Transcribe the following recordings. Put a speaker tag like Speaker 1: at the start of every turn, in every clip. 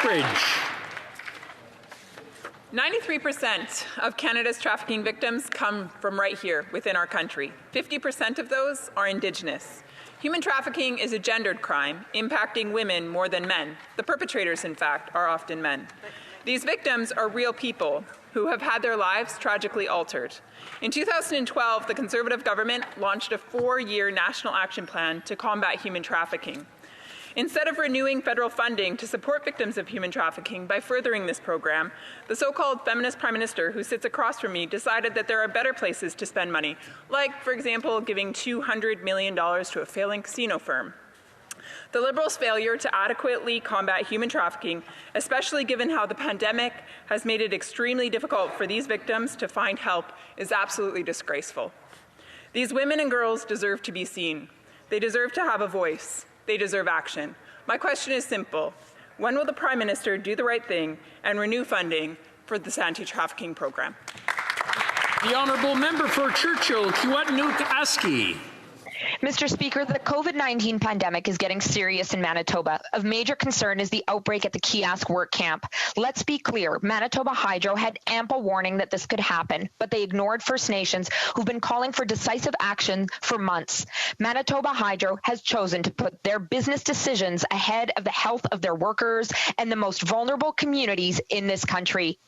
Speaker 1: Lethbridge.
Speaker 2: 93% of Canada's trafficking victims come from right here within our country. 50% of those are Indigenous. Human trafficking is a gendered crime, impacting women more than men. The perpetrators, in fact, are often men. These victims are real people who have had their lives tragically altered. In 2012, the Conservative government launched a 4-year national action plan to combat human trafficking. Instead of renewing federal funding to support victims of human trafficking by furthering this program, the so-called feminist prime minister who sits across from me decided that there are better places to spend money, like, for example, giving $200 million to a failing casino firm. The Liberals' failure to adequately combat human trafficking, especially given how the pandemic has made it extremely difficult for these victims to find help, is absolutely disgraceful. These women and girls deserve to be seen. They deserve to have a voice. They deserve action. My question is simple. When will the Prime Minister do the right thing and renew funding for this anti-trafficking program?
Speaker 1: The Honourable Member for Churchill, Kiiwetinoong-Aski.
Speaker 3: Mr. Speaker, the COVID-19 pandemic is getting serious in Manitoba. Of major concern is the outbreak at the kiosk work camp. Let's be clear, Manitoba Hydro had ample warning that this could happen, but they ignored First Nations who've been calling for decisive action for months. Manitoba Hydro has chosen to put their business decisions ahead of the health of their workers and the most vulnerable communities in this country.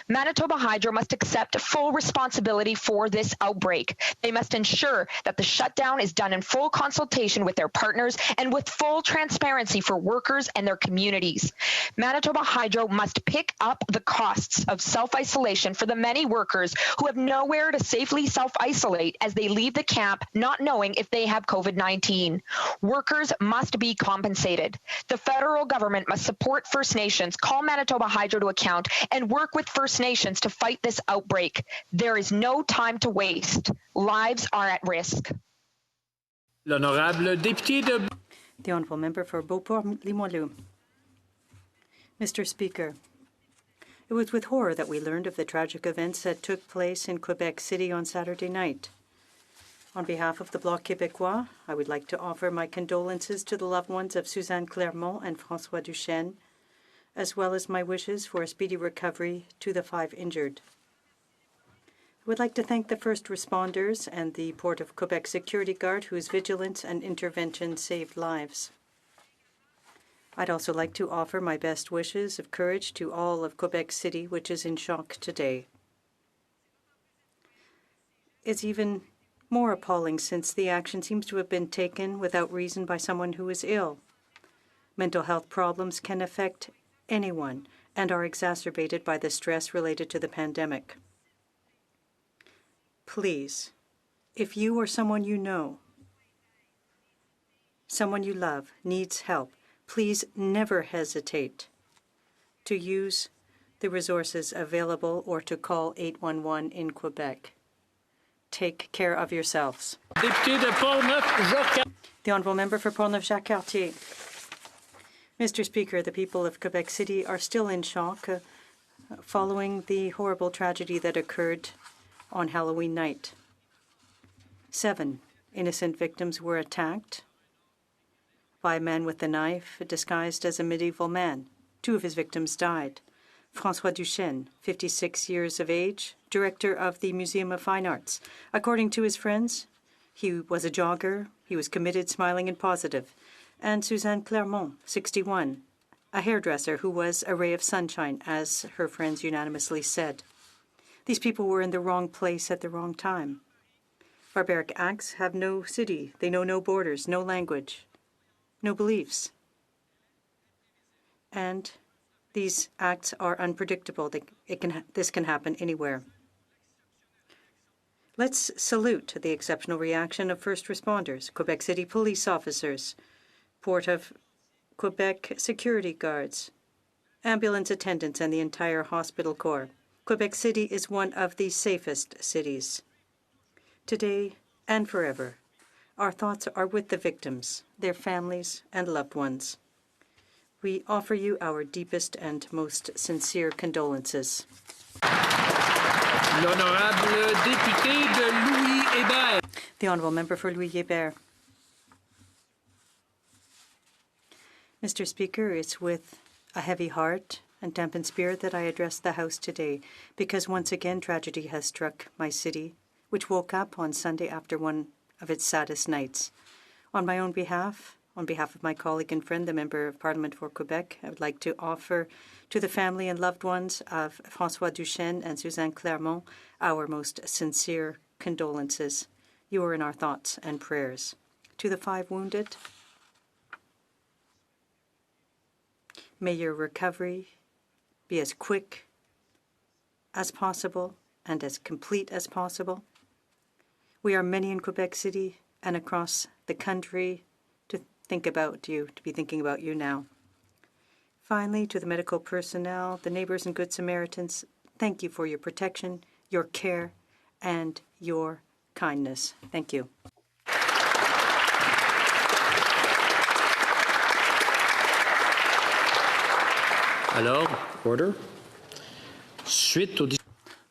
Speaker 3: Manitoba Hydro must accept full responsibility for this outbreak. They must ensure that the shutdown is done in full consultation with their partners and with full transparency for workers and their communities. Manitoba Hydro must pick up the costs of self-isolation for the many workers who have nowhere to safely self-isolate as they leave the camp not knowing if they have COVID-19. Workers must be compensated. The federal government must support First Nations, call Manitoba Hydro to account, and work with First Nations to fight this outbreak. There is no time to waste. Lives are at risk.
Speaker 1: L'honorable député de...
Speaker 4: The Honourable Member for Beauport-Limoilou. Mr. Speaker, it was with horror that we learned of the tragic events that took place in Quebec City on Saturday night. On behalf of the Bloc Québécois, I would like to offer my condolences to the loved ones of Suzanne Clermont and François Duchesne, as well as my wishes for a speedy recovery to the 5 injured. I would like to thank the first responders and the Port of Quebec Security Guard whose vigilance and intervention saved lives. I'd also like to offer my best wishes of courage to all of Quebec City, which is in shock today. It's even more appalling since the action seems to have been taken without reason by someone who is ill. Mental health problems can affect anyone and are exacerbated by the stress related to the pandemic. Please, if you or someone you know, someone you love, needs help, please never hesitate to use the resources available or to call 811 in Quebec. Take care of yourselves. The Honourable Member for Portneuf-Jacques-Cartier. Mr. Speaker, the people of Quebec City are still in shock following the horrible tragedy that occurred on Halloween night. 7 innocent victims were attacked by a man with a knife disguised as a medieval man. 2 of his victims died. François Duchesne, 56 years of age, director of the Museum of Fine Arts. According to his friends, he was a jogger, he was committed, smiling, and positive. And Suzanne Clermont, 61, a hairdresser who was a ray of sunshine, as her friends unanimously said. These people were in the wrong place at the wrong time. Barbaric acts have no city. They know no borders, no language, no beliefs. And these acts are unpredictable. This can happen anywhere. Let's salute the exceptional reaction of first responders, Quebec City police officers, Port of Quebec security guards, ambulance attendants, and the entire hospital corps. Quebec City is one of the safest cities. Today and forever, our thoughts are with the victims, their families, and loved ones. We offer you our deepest and most sincere condolences.
Speaker 1: L'honorable député de Louis-Hébert.
Speaker 4: The Honourable Member for Louis-Hébert. Mr. Speaker, it's with a heavy heart and dampened spirit that I address the House today, because once again tragedy has struck my city, which woke up on Sunday after one of its saddest nights. On my own behalf, on behalf of my colleague and friend, the Member of Parliament for Quebec, I would like to offer to the family and loved ones of François Duchesne and Suzanne Clermont our most sincere condolences. You are in our thoughts and prayers. To the 5 wounded, may your recovery be as quick as possible and as complete as possible. We are many in Quebec City and across the country to think about you, to be thinking about you now. Finally, to the medical personnel, the neighbors and Good Samaritans, thank you for your protection, your care, and your kindness. Thank you.
Speaker 1: Alors, order.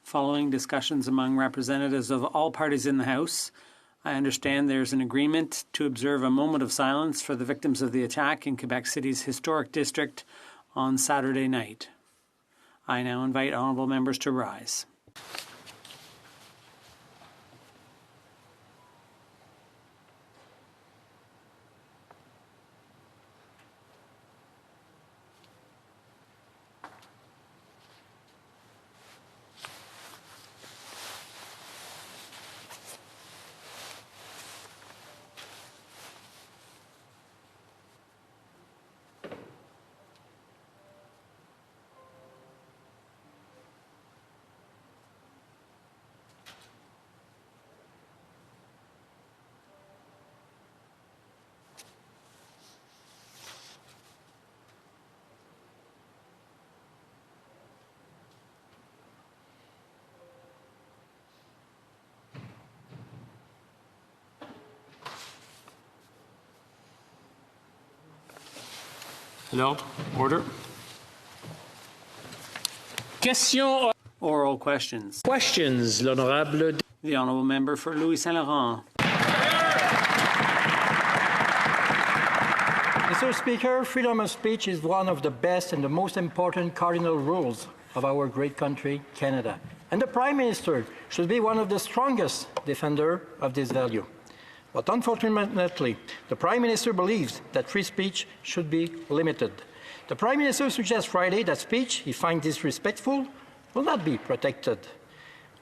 Speaker 1: Following discussions among representatives of all parties in the House, I understand there's an agreement to observe a moment of silence for the victims of the attack in Quebec City's historic district on Saturday night. I now invite honourable members to rise. L'ordre. Order. Question. Oral questions.
Speaker 5: Questions, l'honorable.
Speaker 1: The honourable member for Louis Saint Laurent.
Speaker 6: Mr. Speaker, freedom of speech is one of the best and the most important cardinal rules of our great country, Canada. And the Prime Minister should be one of the strongest defenders of this value. But unfortunately, the Prime Minister believes that free speech should be limited. The Prime Minister suggests Friday that speech he finds disrespectful will not be protected.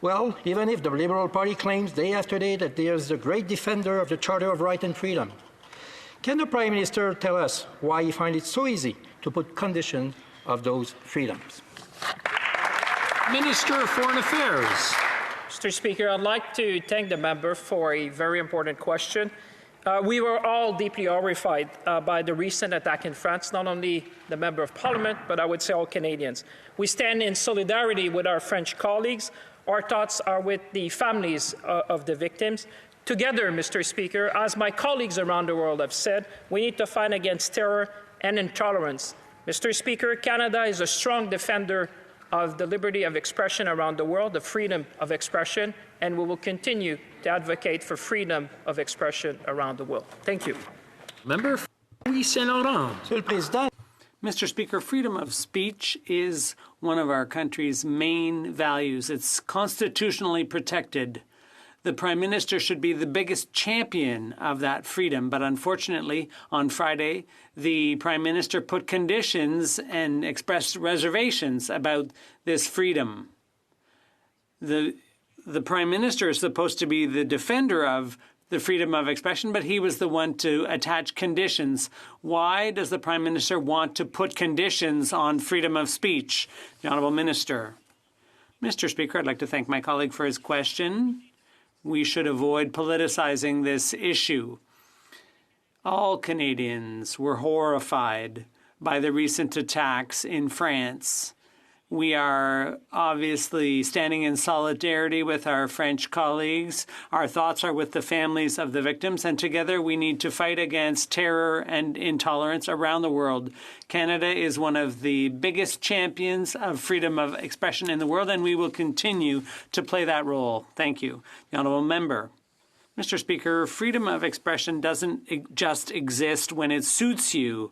Speaker 6: Well, even if the Liberal Party claims day after day that they are the great defender of the Charter of Right and Freedom, can the Prime Minister tell us why he finds it so easy to put conditions of those freedoms?
Speaker 1: Minister of Foreign Affairs.
Speaker 5: Mr. Speaker, I'd like to thank the member for a very important question. We were all deeply horrified by the recent attack in France, not only the Member of Parliament, but I would say all Canadians. We stand in solidarity with our French colleagues. Our thoughts are with the families of the victims. Together, Mr. Speaker, as my colleagues around the world have said, we need to fight against terror and intolerance. Mr. Speaker, Canada is a strong defender of the liberty of expression around the world, the freedom of expression, and we will continue to advocate for freedom of expression around the world. Thank you.
Speaker 1: Member for Louis Saint Laurent.
Speaker 6: Monsieur le Président,
Speaker 1: Mr. Speaker, freedom of speech is one of our country's main values. It's constitutionally protected. The Prime Minister should be the biggest champion of that freedom. But unfortunately, on Friday, the Prime Minister put conditions and expressed reservations about this freedom. The Prime Minister is supposed to be the defender of the freedom of expression, but he was the one to attach conditions. Why does the Prime Minister want to put conditions on freedom of speech? The Honourable Minister. Mr. Speaker, I'd like to thank my colleague for his question. We should avoid politicizing this issue. All Canadians were horrified by the recent attacks in France. We are obviously standing in solidarity with our French colleagues. Our thoughts are with the families of the victims, and together we need to fight against terror and intolerance around the world. Canada is one of the biggest champions of freedom of expression in the world, and we will continue to play that role. Thank you. The Honourable Member. Mr. Speaker, freedom of expression doesn't just exist when it suits you.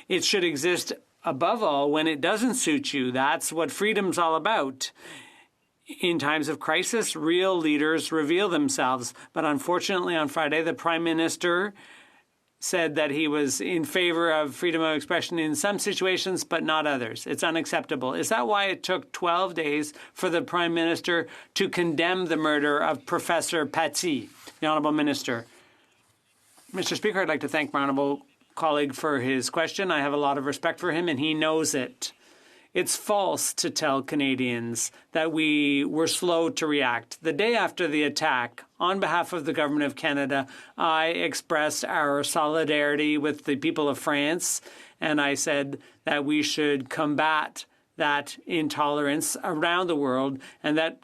Speaker 1: It should exist above all, when it doesn't suit you. That's what freedom's all about. In times of crisis, real leaders reveal themselves. But unfortunately, on Friday, the Prime Minister said that he was in favor of freedom of expression in some situations, but not others. It's unacceptable. Is that why it took 12 days for the Prime Minister to condemn the murder of Professor Paty, the Honourable Minister? Mr. Speaker, I'd like to thank my honourable colleague for his question. I have a lot of respect for him, and he knows it. It's false to tell Canadians that we were slow to react. The day after the attack, on behalf of the Government of Canada, I expressed our solidarity with the people of France, and I said that we should combat that intolerance around the world and that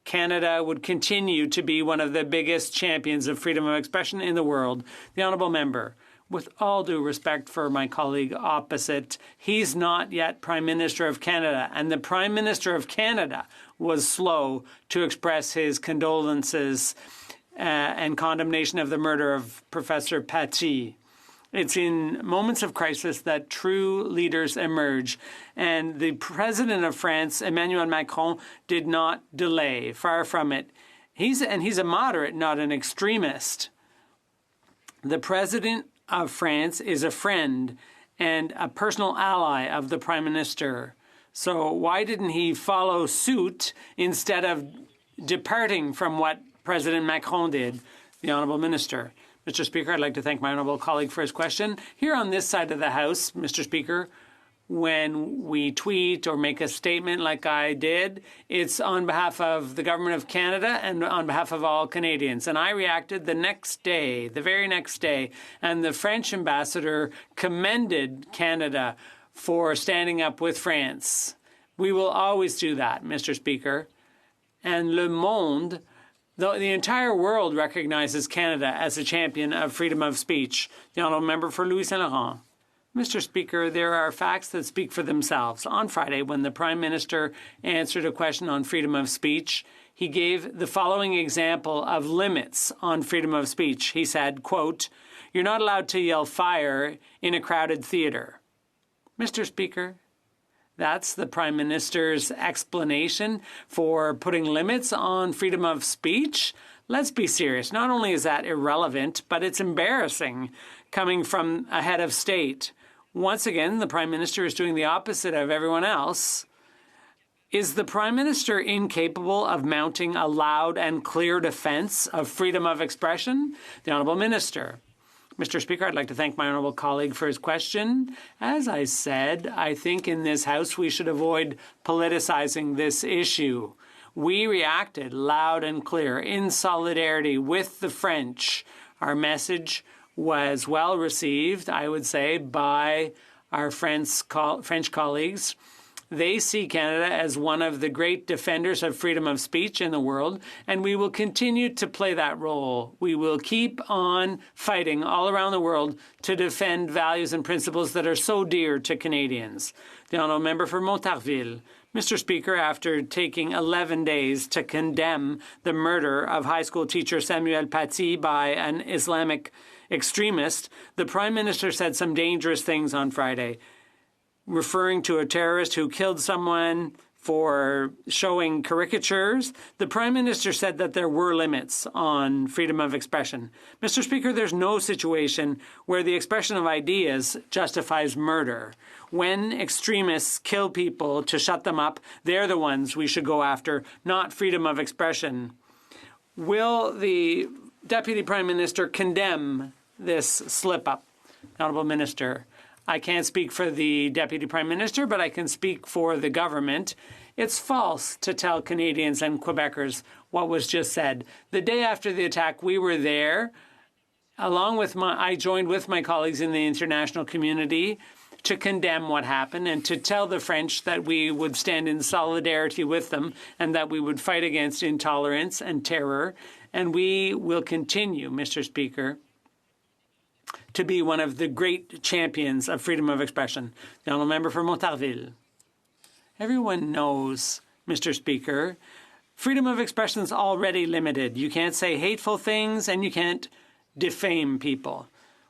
Speaker 1: Canada would continue to be one of the biggest champions of freedom of expression in the world. The honourable member, with all due respect for my colleague opposite, he's not yet Prime Minister of Canada, and the Prime Minister of Canada was slow to express his condolences and condemnation of the murder of Professor Paty. It's in moments of crisis that true leaders emerge, and the President of France, Emmanuel Macron, did not delay. Far from it. He's a moderate, not an extremist. The President of France is a friend and a personal ally of the Prime Minister. So why didn't he follow suit instead of departing from what President Macron did? The Honourable Minister. Mr. Speaker, I'd like to thank my honourable colleague for his question. Here on this side of the House, Mr. Speaker, when we tweet or make a statement like I did, it's on behalf of the Government of Canada and on behalf of all Canadians. And I reacted the next day, the very next day, and the French ambassador commended Canada for standing up with France. We will always do that, Mr. Speaker. And Le Monde, the entire world recognizes Canada as a champion of freedom of speech. The honourable member for Louis Saint Laurent. Mr. Speaker, there are facts that speak for themselves. On Friday, when the Prime Minister answered a question on freedom of speech, he gave the following example of limits on freedom of speech. He said, quote, "You're not allowed to yell fire in a crowded theatre." Mr. Speaker, that's the Prime Minister's explanation for putting limits on freedom of speech? Let's be serious. Not only is that irrelevant, but it's embarrassing coming from a head of state. Once again, the Prime Minister is doing the opposite of everyone else. Is the Prime Minister incapable of mounting a loud and clear defense of freedom of expression? The Honourable Minister. Mr. Speaker, I'd like to thank my honourable colleague for his question. As I said, I think in this House we should avoid politicizing this issue. We reacted loud and clear in solidarity with the French. Our message was well received, I would say, by our French colleagues. They see Canada as one of the great defenders of freedom of speech in the world, and we will continue to play that role. We will keep on fighting all around the world to defend values and principles that are so dear to Canadians. The honourable member for Montarville. Mr. Speaker, after taking 11 days to condemn the murder of high school teacher Samuel Paty by an Islamic extremist, the Prime Minister said some dangerous things on Friday, referring to a terrorist who killed someone for showing caricatures. The Prime Minister said that there were limits on freedom of expression. Mr. Speaker, there's no situation where the expression of ideas justifies murder. When extremists kill people to shut them up, they're the ones we should go after, not freedom of expression. Will the Deputy Prime Minister condemn this slip-up? Honourable Minister. I can't speak for the Deputy Prime Minister, but I can speak for the government. It's false to tell Canadians and Quebecers what was just said. The day after the attack, we were there. I joined with my colleagues in the international community to condemn what happened and to tell the French that we would stand in solidarity with them and that we would fight against intolerance and terror. And we will continue, Mr. Speaker, to be one of the great champions of freedom of expression. The honourable member for Montarville. Everyone knows, Mr. Speaker, freedom of expression is already limited. You can't say hateful things and you can't defame people.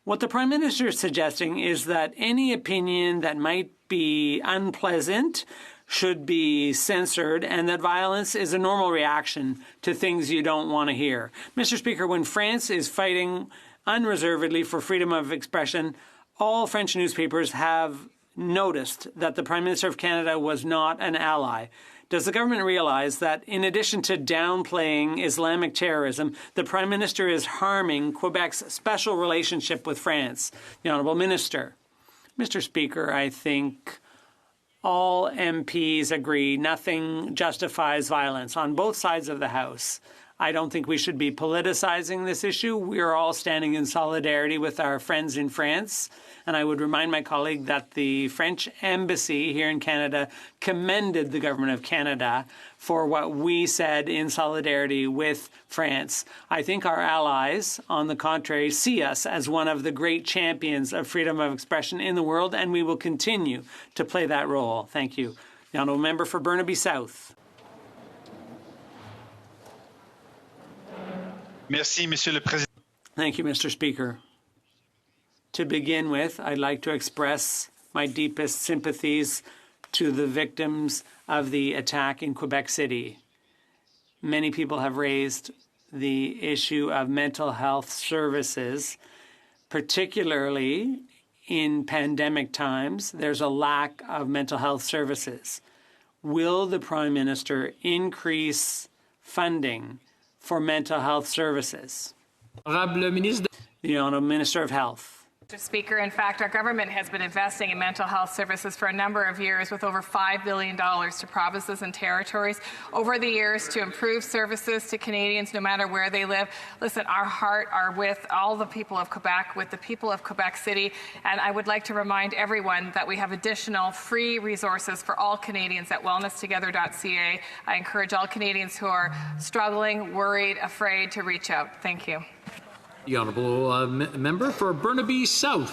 Speaker 1: What the Prime Minister is suggesting is that any opinion that might be unpleasant should be censored, and that violence is a normal reaction to things you don't want to hear. Mr. Speaker, when France is fighting unreservedly for freedom of expression, all French newspapers have noticed that the Prime Minister of Canada was not an ally. Does the government realize that in addition to downplaying Islamic terrorism, the Prime Minister is harming Quebec's special relationship with France? The Honourable Minister. Mr. Speaker, I think all MPs agree nothing justifies violence on both sides of the House. I don't think we should be politicizing this issue. We are all standing in solidarity with our friends in France. And I would remind my colleague that the French embassy here in Canada commended the government of Canada for what we said in solidarity with France. I think our allies, on the contrary, see us as one of the great champions of freedom of expression in the world, and we will continue to play that role. Thank you. The Honourable Member for Burnaby South.
Speaker 7: Merci, Monsieur le Président.
Speaker 1: Thank you, Mr. Speaker. To begin with, I'd like to express my deepest sympathies to the victims of the attack in Quebec City. Many people have raised the issue of mental health services, particularly in pandemic times. There's a lack of mental health services. Will the Prime Minister increase funding for mental health services? The Honourable Minister of Health.
Speaker 8: Mr. Speaker, in fact, our government has been investing in mental health services for a number of years with over $5 billion to provinces and territories over the years to improve services to Canadians no matter where they live. Listen, our heart are with all the people of Quebec, with the people of Quebec City, and I would like to remind everyone that we have additional free resources for all Canadians at wellnesstogether.ca. I encourage all Canadians who are struggling, worried, afraid to reach out. Thank you.
Speaker 9: The Honourable Member for Burnaby South.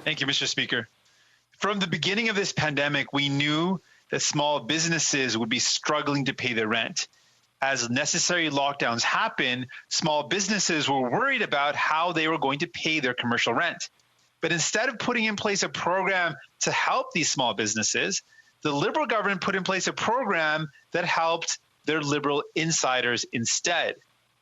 Speaker 7: Thank you, Mr. Speaker. From the beginning of this pandemic, we knew that small businesses would be struggling to pay their rent. As necessary lockdowns happened, small businesses were worried about how they were going to pay their commercial rent. But instead of putting in place a program to help these small businesses, the Liberal government put in place a program that helped their Liberal insiders instead.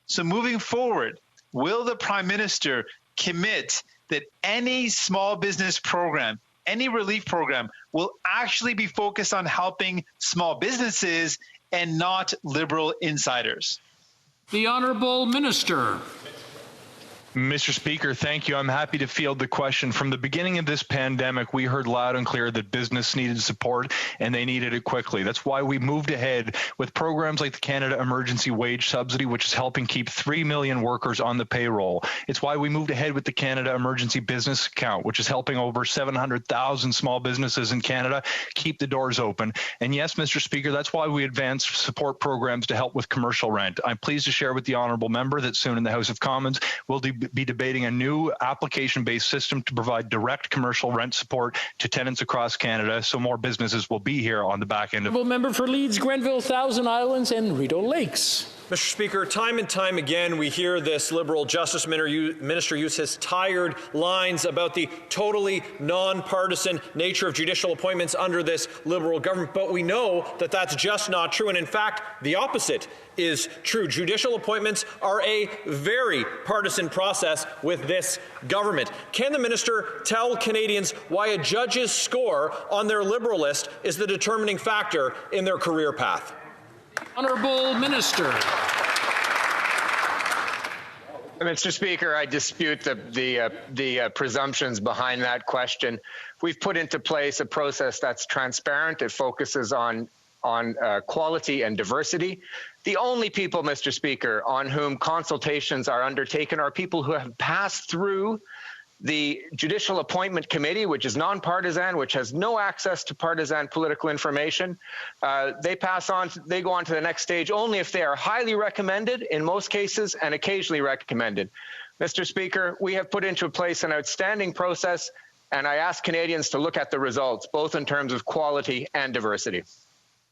Speaker 7: So moving forward, will the Prime Minister commit that any small business program, any relief program, will actually be focused on helping small businesses and not Liberal insiders?
Speaker 9: The Honourable Minister.
Speaker 10: Mr. Speaker, thank you. I'm happy to field the question. From the beginning of this pandemic, we heard loud and clear that business needed support and they needed it quickly. That's why we moved ahead with programs like the Canada Emergency Wage Subsidy, which is helping keep 3 million workers on the payroll. It's why we moved ahead with the Canada Emergency Business Account, which is helping over 700,000 small businesses in Canada keep the doors open. And yes, Mr. Speaker, that's why we advanced support programs to help with commercial rent. I'm pleased to share with the Honourable Member that soon in the House of Commons, we'll be debating a new application-based system to provide direct commercial rent support to tenants across Canada, so more businesses will be here on the back end of.
Speaker 9: Member for Leeds, Grenville, Thousand Islands, and Rideau Lakes.
Speaker 11: Mr. Speaker, time and time again we hear this Liberal Justice Minister use his tired lines about the totally non-partisan nature of judicial appointments under this Liberal government, but we know that that's just not true, and in fact the opposite is true. Judicial appointments are a very partisan process with this government. Can the minister tell Canadians why a judge's score on their Liberal list is the determining factor in their career path?
Speaker 9: Honourable Minister.
Speaker 12: Mr. Speaker, I dispute the presumptions behind that question. We've put into place a process that's transparent. It focuses on quality and diversity. The only people, Mr. Speaker, on whom consultations are undertaken are people who have passed through the Judicial Appointment Committee, which is nonpartisan, which has no access to partisan political information. They go on to the next stage only if they are highly recommended in most cases and occasionally recommended. Mr. Speaker, we have put into place an outstanding process, and I ask Canadians to look at the results, both in terms of quality and diversity.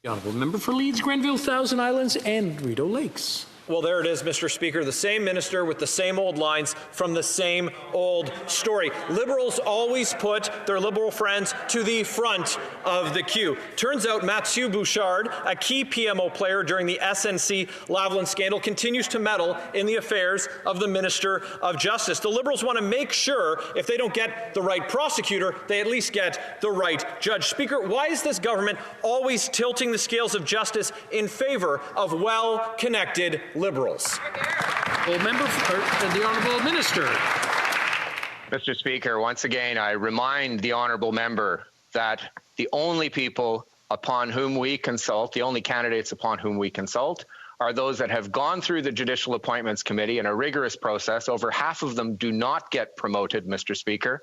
Speaker 9: The Honourable Member for Leeds, Grenville, Thousand Islands, and Rideau Lakes.
Speaker 11: Well, there it is, Mr. Speaker, the same minister with the same old lines from the same old story. Liberals always put their Liberal friends to the front of the queue. Turns out Mathieu Bouchard, a key PMO player during the SNC Lavalin scandal, continues to meddle in the affairs of the Minister of Justice. The Liberals want to make sure if they don't get the right prosecutor, they at least get the right judge. Speaker, why is this government always tilting the scales of justice in favor of well-connected Liberals?
Speaker 9: Well, member for the Honourable Minister.
Speaker 12: Mr. Speaker, once again, I remind the honourable member that the only people upon whom we consult, the only candidates upon whom we consult, are those that have gone through the Judicial Appointments Committee in a rigorous process. Over half of them do not get promoted, Mr. Speaker,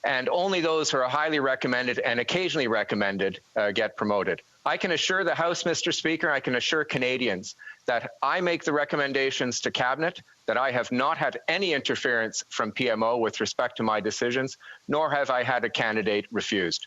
Speaker 12: and only those who are highly recommended and occasionally recommended get promoted. I can assure the House, Mr. Speaker, I can assure Canadians that I make the recommendations to Cabinet, that I have not had any interference from PMO with respect to my decisions, nor have I had a candidate refused.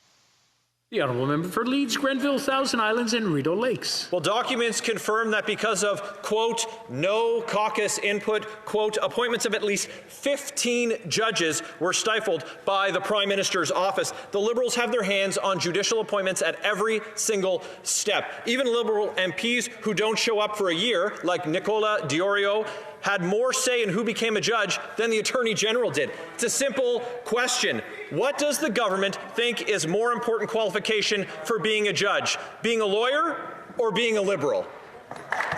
Speaker 9: The Honourable Member for Leeds, Grenville, Thousand Islands and Rideau Lakes.
Speaker 11: Well, documents confirm that because of, quote, no caucus input, quote, appointments of at least 15 judges were stifled by the Prime Minister's office. The Liberals have their hands on judicial appointments at every single step. Even Liberal MPs who don't show up for a year, like Nicola Diorio, had more say in who became a judge than the Attorney General did. It's a simple question. What does the government think is more important qualification for being a judge? Being a lawyer or being a Liberal?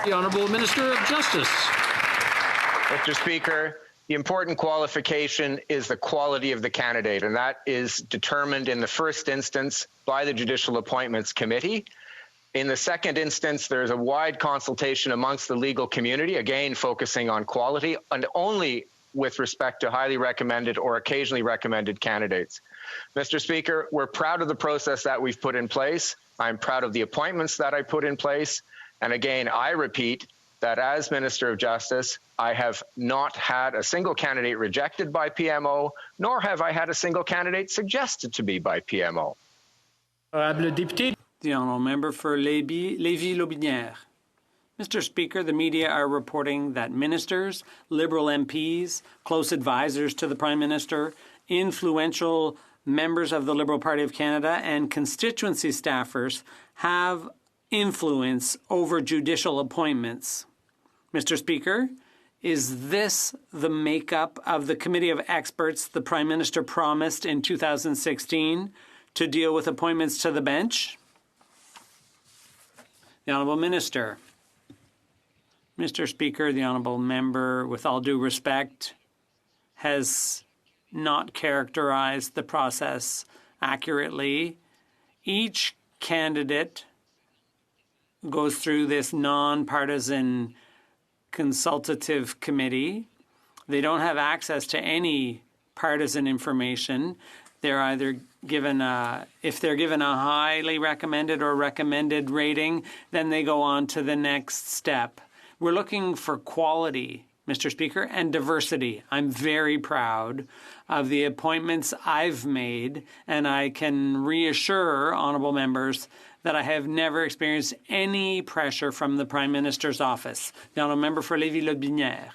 Speaker 9: The Honourable Minister of Justice.
Speaker 12: Mr. Speaker, the important qualification is the quality of the candidate, and that is determined in the first instance by the Judicial Appointments Committee. In the second instance, there's a wide consultation amongst the legal community, again focusing on quality and only with respect to highly recommended or occasionally recommended candidates. Mr. Speaker, we're proud of the process that we've put in place. I'm proud of the appointments that I put in place. And again, I repeat that as Minister of Justice, I have not had a single candidate rejected by PMO, nor have I had a single candidate suggested to be by PMO.
Speaker 1: The Honourable Member for Lévis-Lotbinière. Mr. Speaker, the media are reporting that ministers, Liberal MPs, close advisors to the Prime Minister, influential members of the Liberal Party of Canada, and constituency staffers have influence over judicial appointments. Mr. Speaker, is this the makeup of the Committee of Experts the Prime Minister promised in 2016 to deal with appointments to the bench? The Honourable Minister. Mr. Speaker, the Honourable Member, with all due respect, has not characterized the process accurately. Each candidate goes through this non-partisan consultative committee. They don't have access to any partisan information. They're either given if they're given a highly recommended or recommended rating, then they go on to the next step. We're looking for quality, Mr. Speaker, and diversity. I'm very proud of the appointments I've made, and I can reassure honourable members that I have never experienced any pressure from the Prime Minister's office. The honourable member for Lévis-Lotbinière.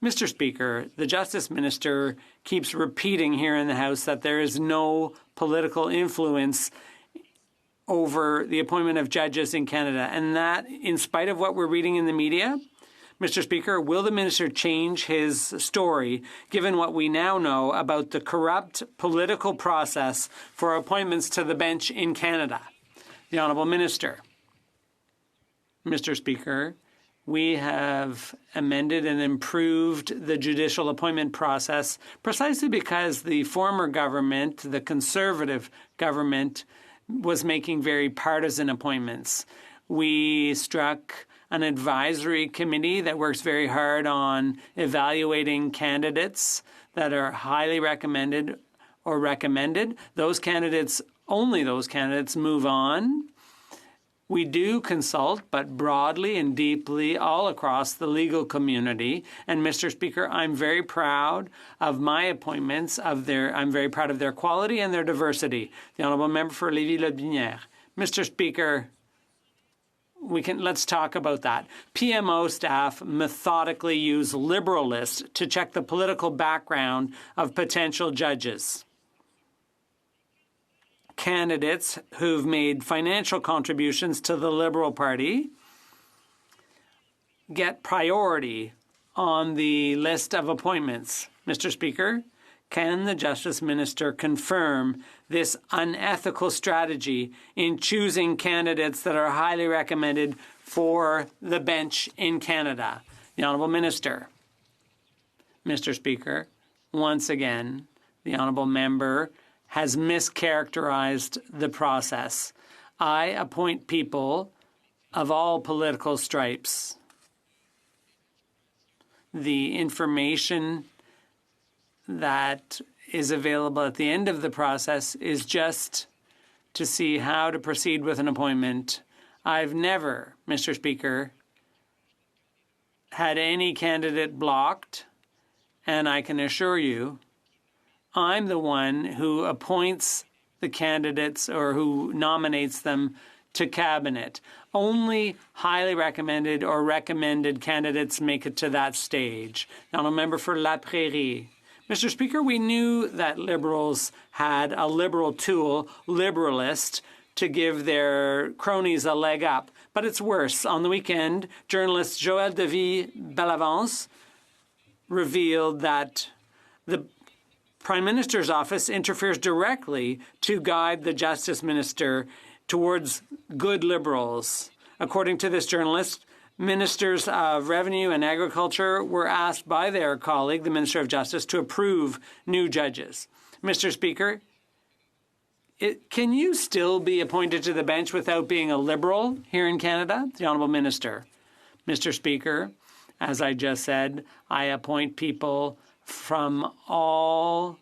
Speaker 1: Mr. Speaker, the Justice Minister keeps repeating here in the House that there is no political influence over the appointment of judges in Canada, and that, in spite of what we're reading in the media, Mr. Speaker, will the Minister change his story, given what we now know about the corrupt political process for appointments to the bench in Canada? The Honourable Minister. Mr. Speaker, we have amended and improved the judicial appointment process precisely because the former government, the Conservative government, was making very partisan appointments. We struck an advisory committee that works very hard on evaluating candidates that are highly recommended or recommended. Those candidates, only those candidates, move on. We do consult, but broadly and deeply all across the legal community. And Mr. Speaker, I'm very proud of my appointments, I'm very proud of their quality and their diversity. The Honourable Member for Lévis-Lotbinière. Mr. Speaker, let's talk about that. PMO staff methodically use Liberal lists to check the political background of potential judges. Candidates who've made financial contributions to the Liberal Party get priority on the list of appointments. Mr. Speaker, can the Justice Minister confirm this unethical strategy in choosing candidates that are highly recommended for the bench in Canada? The Honourable Minister. Mr. Speaker, once again, the Honourable Member has mischaracterized the process. I appoint people of all political stripes. The information that is available at the end of the process is just to see how to proceed with an appointment. I've never, Mr. Speaker, had any candidate blocked, and I can assure you I'm the one who appoints the candidates or who nominates them to cabinet. Only highly recommended or recommended candidates make it to that stage. Now, a member for La Prairie. Mr. Speaker, we knew that Liberals had a Liberal tool, Liberalist, to give their cronies a leg up. But it's worse. On the weekend, journalist Joël Davy-Bellavance revealed that the Prime Minister's office interferes directly to guide the Justice Minister towards good Liberals. According to this journalist, Ministers of Revenue and Agriculture were asked by their colleague, the Minister of Justice, to approve new judges. Mr. Speaker, can you still be appointed to the bench without being a Liberal here in Canada? The Honourable Minister. Mr. Speaker, as I just said, I appoint people from all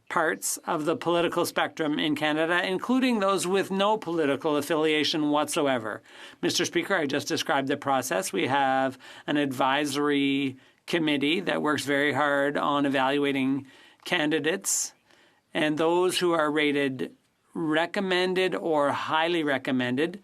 Speaker 1: parts of the political spectrum in Canada, including those with no political affiliation whatsoever. Mr. Speaker, I just described the process. We have an advisory committee that works very hard on evaluating candidates, and those who are rated recommended or highly recommended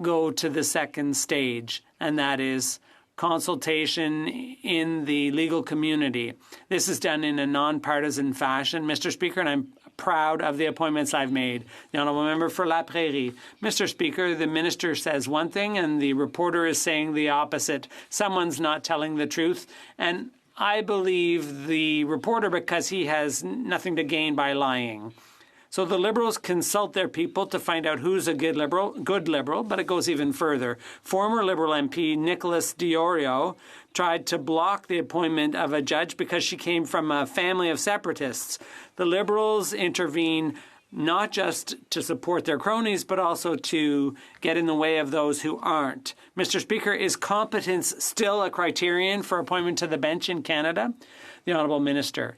Speaker 1: go to the second stage, and that is consultation in the legal community. This is done in a nonpartisan fashion, Mr. Speaker, and I'm proud of the appointments I've made. The Honourable Member for La Prairie. Mr. Speaker, the Minister says one thing and the reporter is saying the opposite. Someone's not telling the truth, and I believe the reporter because he has nothing to gain by lying. So the Liberals consult their people to find out who's a good Liberal, but it goes even further. Former Liberal MP Nicholas Diorio tried to block the appointment of a judge because she came from a family of separatists. The Liberals intervene not just to support their cronies, but also to get in the way of those who aren't. Mr. Speaker, is competence still a criterion for appointment to the bench in Canada? The Honourable Minister.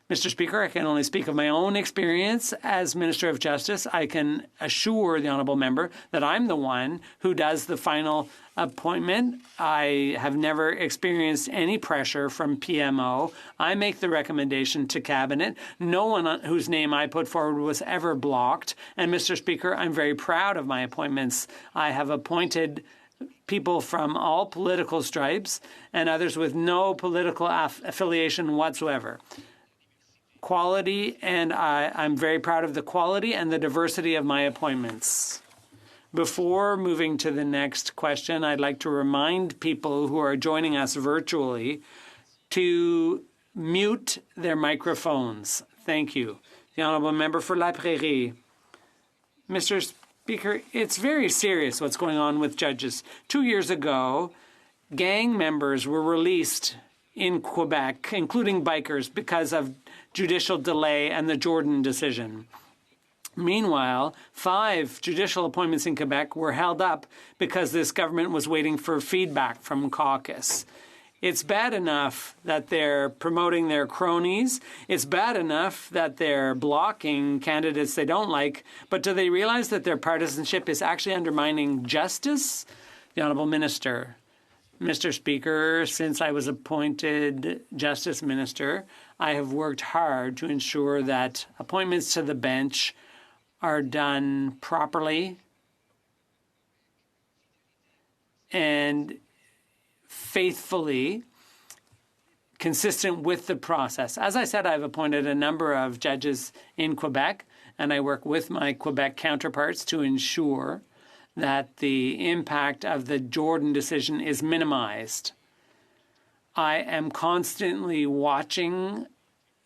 Speaker 1: Mr. Speaker, I can only speak of my own experience as Minister of Justice. I can assure the Honourable Member that I'm the one who does the final appointment. I have never experienced any pressure from PMO. I make the recommendation to Cabinet. No one whose name I put forward was ever blocked. And, Mr. Speaker, I'm very proud of my appointments. I have appointed people from all political stripes and others with no political affiliation whatsoever. Quality, and I'm very proud of the quality and the diversity of my appointments. Before moving to the next question, I'd like to remind people who are joining us virtually to mute their microphones. Thank you. The Honourable Member for La Prairie. Mr. Speaker, it's very serious what's going on with judges. 2 years ago, gang members were released in Quebec, including bikers, because of judicial delay and the Jordan decision. Meanwhile, 5 judicial appointments in Quebec were held up because this government was waiting for feedback from caucus. It's bad enough that they're promoting their cronies. It's bad enough that they're blocking candidates they don't like. But do they realize that their partisanship is actually undermining justice? The Honourable Minister. Mr. Speaker, since I was appointed Justice Minister, I have worked hard to ensure that appointments to the bench are done properly and faithfully consistent with the process. As I said, I've appointed a number of judges in Quebec, and I work with my Quebec counterparts to ensure that the impact of the Jordan decision is minimized. I am constantly watching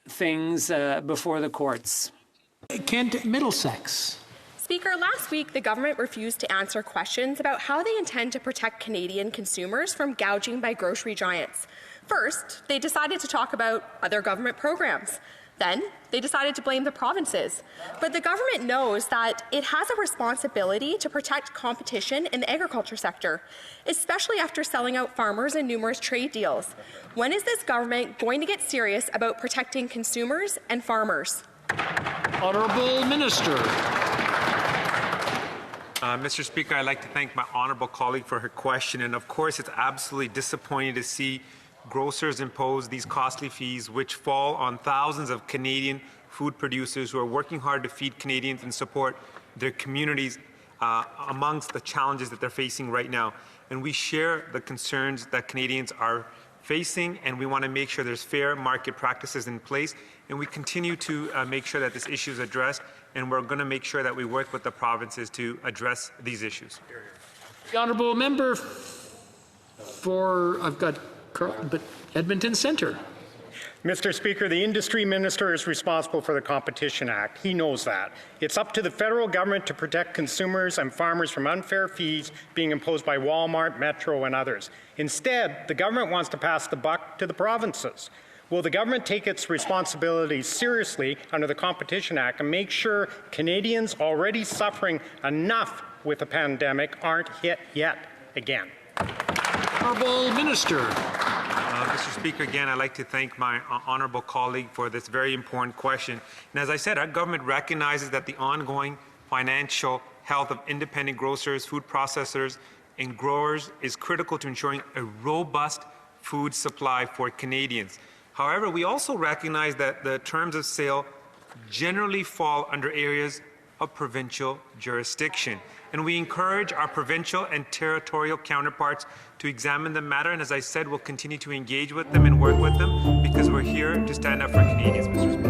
Speaker 1: things before the courts.
Speaker 9: Kent, Middlesex.
Speaker 13: Speaker, last week the government refused to answer questions about how they intend to protect Canadian consumers from gouging by grocery giants. First, they decided to talk about other government programs. Then, they decided to blame the provinces. But the government knows that it has a responsibility to protect competition in the agriculture sector, especially after selling out farmers in numerous trade deals. When is this government going to get serious about protecting consumers and farmers?
Speaker 9: Honourable Minister.
Speaker 14: Mr. Speaker, I'd like to thank my honourable colleague for her question. And of course, it's absolutely disappointing to see grocers impose these costly fees, which fall on thousands of Canadian food producers who are working hard to feed Canadians and support their communities amongst the challenges that they're facing right now. And we share the concerns that Canadians are facing, and we want to make sure there's fair market practices in place. And we continue to make sure that this issue is addressed, and we're going to make sure that we work with the provinces to address these issues.
Speaker 9: The honourable member for, Edmonton Centre.
Speaker 15: Mr. Speaker, the industry minister is responsible for the Competition Act. He knows that. It's up to the federal government to protect consumers and farmers from unfair fees being imposed by Walmart, Metro, and others. Instead, the government wants to pass the buck to the provinces. Will the government take its responsibilities seriously under the Competition Act and make sure Canadians already suffering enough with the pandemic aren't hit yet again?
Speaker 9: Honourable Minister.
Speaker 14: Mr. Speaker, again, I'd like to thank my honourable colleague for this very important question. And as I said, our government recognizes that the ongoing financial health of independent grocers, food processors, and growers is critical to ensuring a robust food supply for Canadians. However, we also recognize that the terms of sale generally fall under areas of provincial jurisdiction. And we encourage our provincial and territorial counterparts to examine the matter. And as I said, we'll continue to engage with them and work with them because we're here to stand up for Canadians, Mr. Speaker.